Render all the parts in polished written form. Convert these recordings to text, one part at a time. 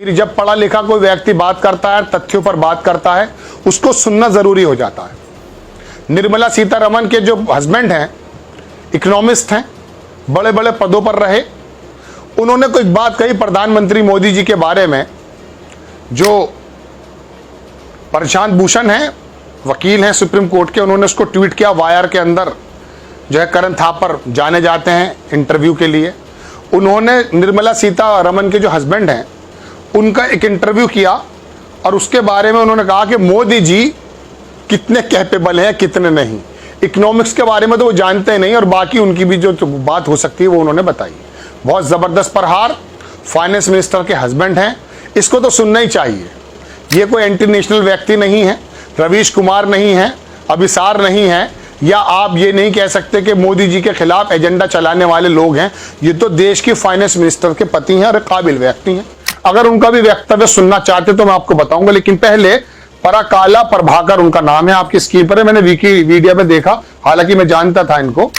जब पढ़ा लिखा कोई व्यक्ति बात करता है, तथ्यों पर बात करता है, उसको सुनना जरूरी हो जाता है। निर्मला सीतारमण के जो हस्बैंड हैं, इकोनॉमिस्ट हैं, बड़े बड़े पदों पर रहे, उन्होंने कोई बात कही प्रधानमंत्री मोदी जी के बारे में। जो प्रशांत भूषण हैं, वकील हैं सुप्रीम कोर्ट के, उन्होंने उसको ट्वीट किया। वायर के अंदर जो है करण थापर जाने जाते हैं इंटरव्यू के लिए, उन्होंने निर्मला सीतारमण के जो हस्बैंड हैं उनका एक इंटरव्यू किया और उसके बारे में उन्होंने कहा कि मोदी जी कितने कैपेबल हैं, कितने नहीं। इकोनॉमिक्स के बारे में तो वो जानते नहीं और बाकी उनकी भी जो बात हो सकती है वो उन्होंने बताई। बहुत ज़बरदस्त प्रहार। फाइनेंस मिनिस्टर के हस्बैंड हैं, इसको तो सुनना ही चाहिए। ये कोई एंटी नेशनल व्यक्ति नहीं है, रवीश कुमार नहीं है, अभिसार नहीं है, या आप ये नहीं कह सकते कि मोदी जी के खिलाफ एजेंडा चलाने वाले लोग हैं। ये तो देश की फाइनेंस मिनिस्टर के पति हैं और काबिल व्यक्ति हैं। अगर उनका भी वक्तव्य सुनना चाहते तो मैं आपको बताऊंगा, लेकिन पहले पराकाला प्रभाकर उनका नाम है, आपकी स्क्रीन पर है, मैंने विकिमीडिया में देखा, हालांकि मैं जानता था इनको।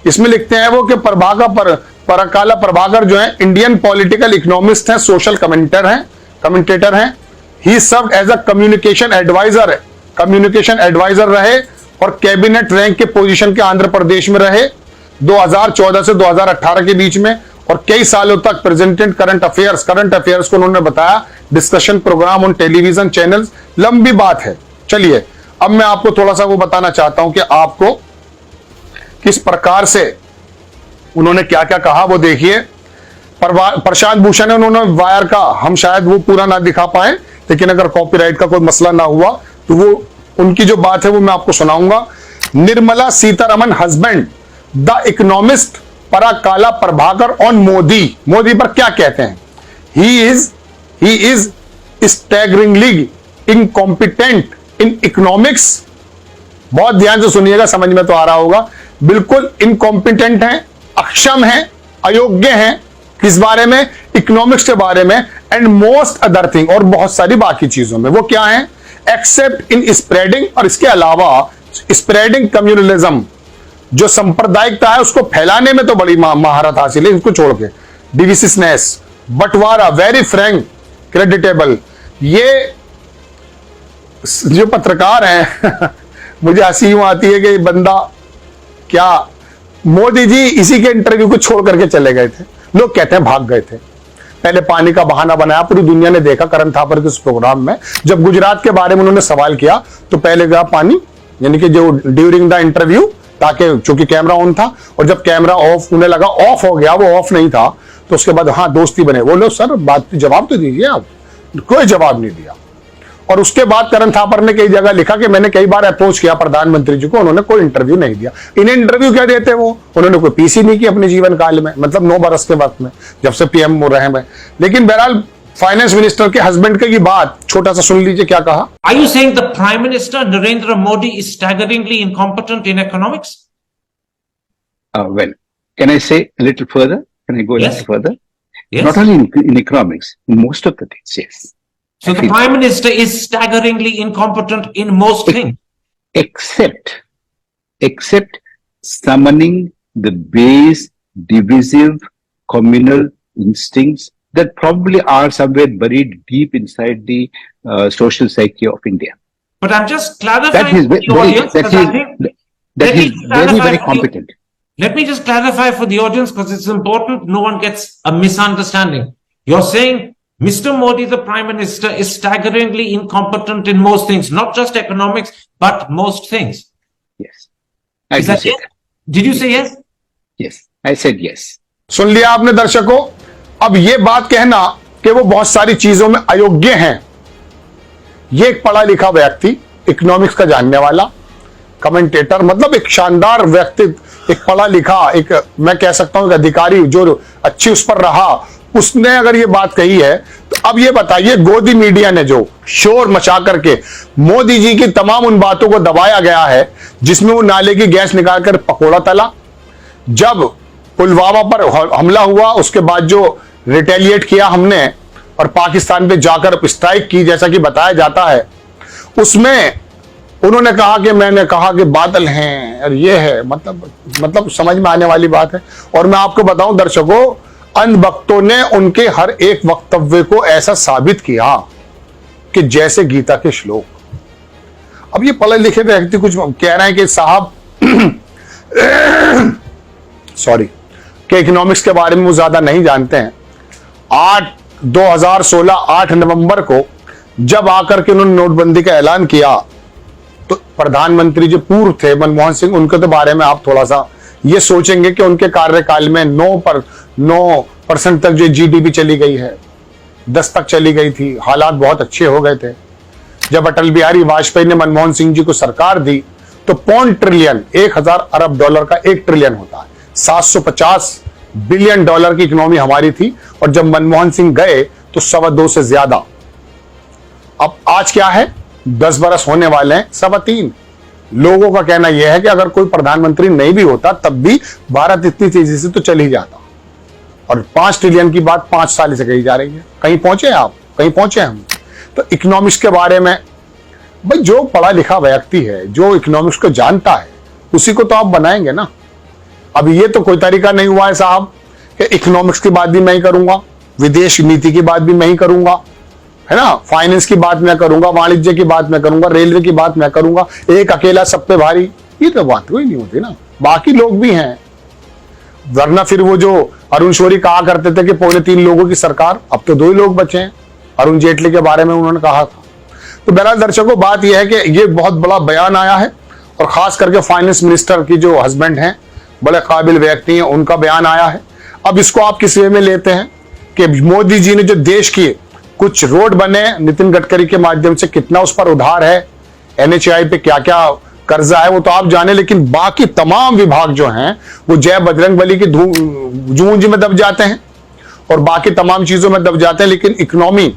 इसमें लिखते हैं वो कि पराकाला प्रभाकर जो है इंडियन पॉलिटिकल इकोनॉमिस्ट हैं, सोशल कमेंटेटर हैं। He served as a communication advisor रहे और कैबिनेट रैंक के पोजीशन के आंध्र प्रदेश में रहे 2014 से 2018 के बीच में, और कई सालों तक प्रेजेंटेड करंट अफेयर्स को उन्होंने बताया, discussion programme on television channels. लंबी बात है। चलिए अब मैं आपको थोड़ा सा वो बताना चाहता हूं कि आपको किस प्रकार से उन्होंने क्या क्या कहा वो देखिए। प्रशांत भूषण है, उन्होंने वायर का, हम शायद वो पूरा ना दिखा पाए, लेकिन अगर कॉपीराइट का कोई मसला ना हुआ तो वो उनकी जो बात है वो मैं आपको सुनाऊंगा। Nirmala Sitharaman husband the economist Parakala Prabhakar on Modi पर क्या कहते हैं। He is staggeringly incompetent in economics. बहुत ध्यान से सुनिएगा, समझ में तो आ रहा होगा। बिल्कुल इनकॉम्पिटेंट हैं, अक्षम हैं, अयोग्य हैं। किस बारे में? इकोनॉमिक्स के बारे में। एंड मोस्ट अदर थिंग, और बहुत सारी बाकी चीजों में। वो क्या है? एक्सेप्ट इन स्प्रेडिंग, और इसके अलावा स्प्रेडिंग कम्युनलिज्म, जो सांप्रदायिकता है उसको फैलाने में तो बड़ी महारत हासिल है, इसको छोड़ के। डिविसिवनेस, बंटवारा, वेरी फ्रैंक, क्रेडिटेबल। ये जो पत्रकार हैं मुझे हंसी यूं आती है कि बंदा क्या, मोदी जी इसी के इंटरव्यू को छोड़ करके चले गए थे। लोग कहते हैं भाग गए थे। पहले पानी का बहाना बनाया, पूरी दुनिया ने देखा करण थापर के उस प्रोग्राम में। जब गुजरात के बारे में उन्होंने सवाल किया तो पहले गया पानी, यानी कि जो ड्यूरिंग द इंटरव्यू, ताकि चूंकि कैमरा ऑन था, और जब कैमरा ऑफ होने लगा, ऑफ हो गया, वो ऑफ नहीं था, तो उसके बाद हाँ दोस्ती बने। बोलो सर बात जवाब तो दीजिए आप। कोई जवाब नहीं दिया। और उसके बाद करण थापर ने कई जगह लिखा कि मैंने कई बार अप्रोच किया प्रधानमंत्री जी को, उन्होंने कोई इंटरव्यू नहीं दिया। इन्हें इंटरव्यू क्या देते वो? उन्होंने कोई पीसी नहीं की अपने जीवन काल में, मतलब 9 बरस के वक्त में, जब से पीएम रहे हैं। लेकिन बहरहाल फाइनेंस मिनिस्टर के हस्बैंड की बात छोटा सा सुन लीजिए क्या कहा। Are you saying the Prime Minister Narendra Modi is staggeringly incompetent in economics? Well, can I say a little further? Can I go a little further? Yes. Not only in economics, in most of the things, yes. So the Prime Minister is staggeringly incompetent in most things. Except summoning the base, divisive, communal instincts that probably are somewhere buried deep inside the social psyche of India. But I'm just clarifying That is for the audience, because I think that is very, very competent. Let me just clarify for the audience, because it's important no one gets a misunderstanding. You're saying Mr. Modi, the Prime Minister, is staggeringly incompetent in most things, not just economics, but most things. Yes. I Is that say it? Did you say yes? Yes. I said yes. सुन लिया आपने दर्शकों। अब ये बात कहना कि वो बहुत सारी चीजों में अयोग्य हैं, ये एक पढ़ा लिखा व्यक्ति, इकोनॉमिक्स का जानने वाला, कमेंटेटर, मतलब एक शानदार व्यक्ति, एक पढ़ा लिखा, एक मैं कह सकता हूं अधिकारी जो अच्छी उस पर रहा, उसने अगर ये बात कही है, तो अब ये बताइए गोदी मीडिया ने जो शोर मचा करके मोदी जी की तमाम उन बातों को दबाया गया है जिसमें वो नाले की गैस निकालकर पकोड़ा तला, जब पुलवामा पर हमला हुआ उसके बाद जो रिटेलिएट किया हमने और पाकिस्तान पे जाकर स्ट्राइक की जैसा कि बताया जाता है, उसमें उन्होंने कहा कि मैंने कहा कि बादल हैं और ये है, मतलब समझ में आने वाली बात है। और मैं आपको बताऊं दर्शकों, अंध भक्तों ने उनके हर एक वक्तव्य को ऐसा साबित किया कि जैसे गीता के श्लोक। अब ये पढ़े लिखे व्यक्ति कुछ कह रहे हैं कि साहब सॉरी कि इकोनॉमिक्स के बारे में वो ज्यादा नहीं जानते हैं। 2016 8 नवंबर को जब आकर के उन्होंने नोटबंदी का ऐलान किया तो प्रधानमंत्री जो पूर्व थे मनमोहन सिंह, उनके तो बारे में आप थोड़ा सा ये सोचेंगे कि उनके कार्यकाल में 9% तक जो जीडीपी चली गई है, 10 तक चली गई थी, हालात बहुत अच्छे हो गए थे। जब अटल बिहारी वाजपेयी ने मनमोहन सिंह जी को सरकार दी तो $1 ट्रिलियन 1000 अरब डॉलर का 1 ट्रिलियन होता है, 750 बिलियन डॉलर की इकोनॉमी हमारी थी। और जब मनमोहन सिंह गए तो 2.25 से ज्यादा। अब आज क्या है, 10 बरस होने वाले हैं, 3.25। लोगों का कहना यह है कि अगर कोई प्रधानमंत्री नहीं भी होता तब भी भारत इतनी तेजी से तो चल ही जाता। और 5 ट्रिलियन की बात 5 साल से कही जा रही है। कहीं पहुंचे आप, कहीं पहुंचे हम। तो इकोनॉमिक्स के बारे में भाई जो पढ़ा लिखा व्यक्ति है, जो इकोनॉमिक्स को जानता है, उसी को तो आप बनाएंगे ना। अब ये तो कोई तरीका नहीं हुआ है साहब कि इकोनॉमिक्स की बात भी मैं ही करूंगा, विदेश नीति की बात भी मैं ही करूंगा, है ना, फाइनेंस की बात मैं करूंगा, वाणिज्य की बात मैं करूंगा, रेलवे की बात मैं करूंगा, एक अकेला सब पे भारी। ये तो बात कोई नहीं होती ना, बाकी लोग भी हैं। वरना फिर वो जो अरुण शौरी कहा करते थे कि 3.25 लोगों की सरकार, अब तो 2 ही लोग बचे हैं। अरुण जेटली के बारे में उन्होंने कहा था। तो बहरहाल दर्शकों, बात यह है कि ये बहुत बड़ा बयान आया है और खास करके फाइनेंस मिनिस्टर की जो हस्बैंड हैं, बड़े काबिल व्यक्ति हैं, उनका बयान आया है। अब इसको आप किस वे में लेते हैं कि मोदी जी ने जो देश की कुछ रोड बने नितिन गडकरी के माध्यम से, कितना उस पर उधार है, NHAI पे क्या क्या कर्जा है वो तो आप जाने, लेकिन बाकी तमाम विभाग जो हैं वो जय बजरंगबली की जूंज में दब जाते हैं और बाकी तमाम चीजों में दब जाते हैं। लेकिन इकोनॉमी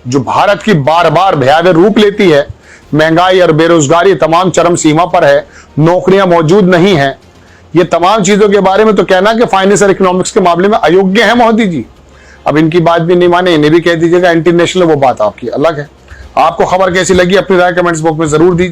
जो भारत की बार बार भयावह रूप लेती है, महंगाई और बेरोजगारी तमाम चरम सीमा पर है, नौकरियां मौजूद नहीं है, ये तमाम चीजों के बारे में तो कहना कि फाइनेंस और इकोनॉमिक्स के मामले में अयोग्य है मोदी जी। अब इनकी बात भी नहीं माने, इन्हें भी कह दीजिएगा एंटी नेशनल, वो बात आपकी अलग है। आपको खबर कैसी लगी अपनी राय कमेंट्स बॉक्स में जरूर दीजिए।